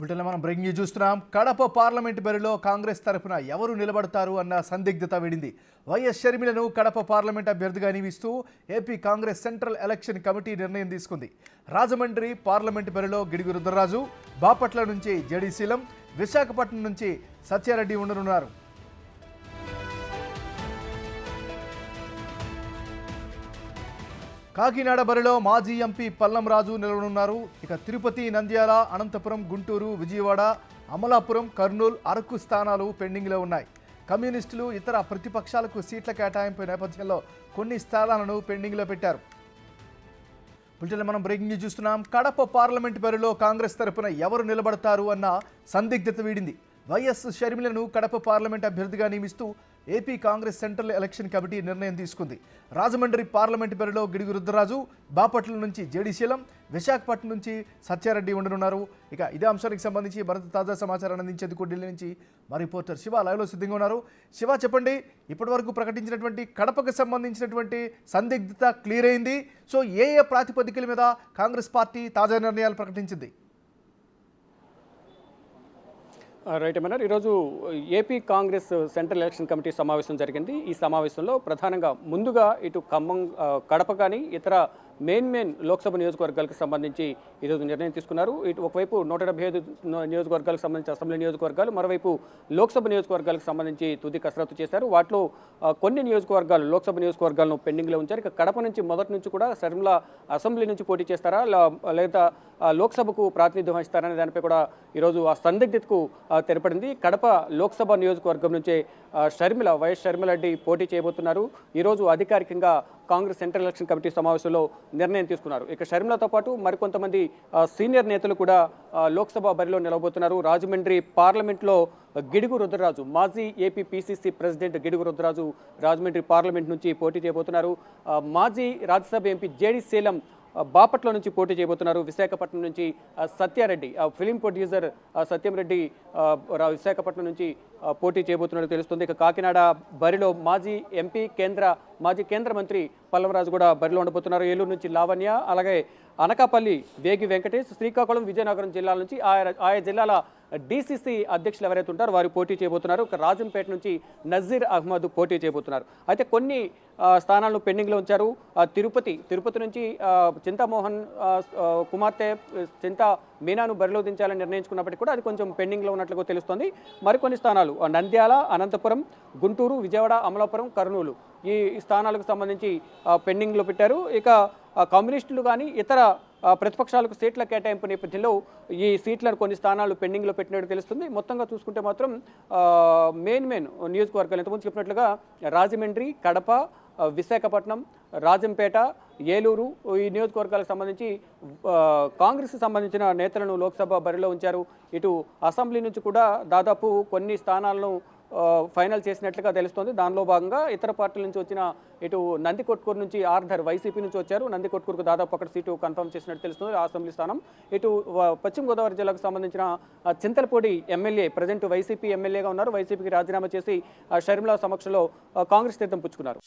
వీటిలో మనం breaking news చూస్తున్నాం. కడప పార్లమెంట్ బరిలో కాంగ్రెస్ తరఫున ఎవరు నిలబడతారు అన్న సందిగ్ధత వీడింది. వైఎస్ షర్మిలను కడప పార్లమెంట్ అభ్యర్థిగా నియమిస్తూ AP Congress central election committee నిర్ణయం తీసుకుంది. రాజమండ్రి పార్లమెంట్ బరిలో గిడుగు రుద్రరాజు, బాపట్ల నుంచి జడి శీలం, విశాఖపట్నం నుంచి సత్యారెడ్డి ఉండనున్నారు. కాకినాడ బరిలో మాజీ ఎంపీ పల్లం రాజు నిలవనున్నారు. ఇక తిరుపతి, నంద్యాల, అనంతపురం, గుంటూరు, విజయవాడ, అమలాపురం, కర్నూలు, అరకు స్థానాలు పెండింగ్లో ఉన్నాయి. కమ్యూనిస్టులు ఇతర ప్రతిపక్షాలకు సీట్ల కేటాయింపు నేపథ్యంలో కొన్ని స్థానాలను పెండింగ్లో పెట్టారు. వీటిలో మనం బ్రేకింగ్ న్యూస్ చూస్తున్నాం. కడప పార్లమెంట్ బరిలో కాంగ్రెస్ తరఫున ఎవరు నిలబడతారు అన్న సందిగ్ధత వీడింది. వైఎస్ షర్మిలను కడప పార్లమెంట్ అభ్యర్థిగా నియమిస్తూ AP Congress central election committee నిర్ణయం తీసుకుంది. రాజమండ్రి పార్లమెంట్ బరిలో గిడుగు రుద్రరాజు, బాపట్ల నుంచి జడి శీలం, విశాఖపట్నం నుంచి సత్యారెడ్డి ఉండనున్నారు. ఇక ఇదే అంశానికి సంబంధించి మరింత తాజా సమాచారాన్ని అందించేందుకు ఢిల్లీ నుంచి మా రిపోర్టర్ శివ లైవ్లో సిద్ధంగా ఉన్నారు. శివ, చెప్పండి, ఇప్పటివరకు ప్రకటించినటువంటి కడపకు సంబంధించినటువంటి సందిగ్ధత క్లియర్ అయింది. సో ఏ ప్రాతిపదికల మీద కాంగ్రెస్ పార్టీ తాజా నిర్ణయాలు ప్రకటించింది? రైట్ అన్నారు. ఈరోజు AP Congress central election committee సమావేశం జరిగింది. ఈ సమావేశంలో ప్రధానంగా ముందుగా ఇటు ఖమ్మం, కడప కానీ ఇతర మెయిన్ లోక్సభ నియోజకవర్గాలకు సంబంధించి ఈరోజు నిర్ణయం తీసుకున్నారు. ఇటు ఒకవైపు 175 నియోజకవర్గాలకు సంబంధించి అసెంబ్లీ నియోజకవర్గాలు, మరోవైపు లోక్సభ నియోజకవర్గాలకు సంబంధించి తుది కసరత్తు చేశారు. వాటిలో కొన్ని నియోజకవర్గాలు, లోక్సభ నియోజకవర్గాలను పెండింగ్లో ఉంచారు. ఇక కడప నుంచి మొదటి నుంచి కూడా షర్మిల అసెంబ్లీ నుంచి పోటీ చేస్తారా లేదా లోక్సభకు ప్రాతినిధ్యం వహిస్తారనే దానిపై కూడా ఈరోజు ఆ సందిగ్ధతకు తెరపడింది. కడప లోక్సభ నియోజకవర్గం నుంచే వైఎస్ షర్మిలారెడ్డి పోటీ చేయబోతున్నారు. ఈరోజు అధికారికంగా కాంగ్రెస్ సెంట్రల్ ఎలక్షన్ కమిటీ సమావేశంలో నిర్ణయం తీసుకున్నారు. ఇక షర్మిలతో పాటు మరికొంతమంది సీనియర్ నేతలు కూడా లోక్సభ బరిలో నిలవబోతున్నారు. రాజమండ్రి పార్లమెంట్లో గిడుగు రుద్రరాజు, మాజీ AP PCC president Gidugu Rudraraju Rajahmundry parliament నుంచి పోటీ చేయబోతున్నారు. మాజీ రాజ్యసభ ఎంపీ జేడి శీలం బాపట్ల నుంచి పోటీ చేయబోతున్నారు. విశాఖపట్నం నుంచి సత్యారెడ్డి, ఫిలిం ప్రొడ్యూసర్ సత్యంరెడ్డి విశాఖపట్నం నుంచి పోటీ చేయబోతున్నట్టు తెలుస్తుంది. ఇక కాకినాడ బరిలో మాజీ ఎంపీ, మాజీ కేంద్ర మంత్రి పల్లవరాజు కూడా బరిలో ఉండబోతున్నారు. ఏలూరు నుంచి లావణ్య, అలాగే అనకాపల్లి వేగి వెంకటేష్, శ్రీకాకుళం, విజయనగరం జిల్లాల నుంచి ఆయా జిల్లాల డీసీసీ అధ్యక్షులు ఎవరైతే ఉంటారో వారు పోటీ చేయబోతున్నారు. రాజంపేట నుంచి నజీర్ అహ్మద్ పోటీ చేయబోతున్నారు. అయితే కొన్ని స్థానాలను పెండింగ్లో ఉంచారు. తిరుపతి నుంచి చింతామోహన్ కుమార్తె చింతా మీనాను బరిలో దించాలని నిర్ణయించుకున్నప్పటికీ కూడా అది కొంచెం పెండింగ్లో ఉన్నట్లుగా తెలుస్తోంది. మరికొన్ని స్థానాలు నంద్యాల, అనంతపురం, గుంటూరు, విజయవాడ, అమలాపురం, కర్నూలు ఈ స్థానాలకు సంబంధించి పెండింగ్లో పెట్టారు. ఇక కమ్యూనిస్టులు కానీ ఇతర ప్రతిపక్షాలకు సీట్ల కేటాయింపు నేపథ్యంలో ఈ సీట్లను కొన్ని స్థానాలు పెండింగ్లో పెట్టినట్టు తెలుస్తుంది. మొత్తంగా చూసుకుంటే మాత్రం మెయిన్ నియోజకవర్గాలు ఇంతకుముందు చెప్పినట్లుగా రాజమండ్రి, కడప, విశాఖపట్నం, రాజంపేట, ఏలూరు ఈ నియోజకవర్గాలకు సంబంధించి కాంగ్రెస్కి సంబంధించిన నేతలను లోక్సభ బరిలో ఉంచారు. ఇటు అసెంబ్లీ నుంచి కూడా దాదాపు కొన్ని స్థానాలను ఫైనల్ చేసినట్లుగా తెలుస్తోంది. దానిలో భాగంగా ఇతర పార్టీల నుంచి వచ్చిన ఇటు నందికొట్కూరు నుంచి ఆర్ధర్ వైసీపీ నుంచి వచ్చారు. నందికొట్కూరుకు దాదాపు ఒకటి సీటు కన్ఫర్మ్ చేసినట్టు తెలుస్తుంది అసెంబ్లీ స్థానం. ఇటు పశ్చిమ గోదావరి జిల్లాకు సంబంధించిన చింతలపూడి ఎమ్మెల్యే ప్రజెంట్ వైసీపీ ఎమ్మెల్యేగా ఉన్నారు. వైసీపీకి రాజీనామా చేసి షర్మిల సమక్షంలో కాంగ్రెస్ తీర్థం పుచ్చుకున్నారు.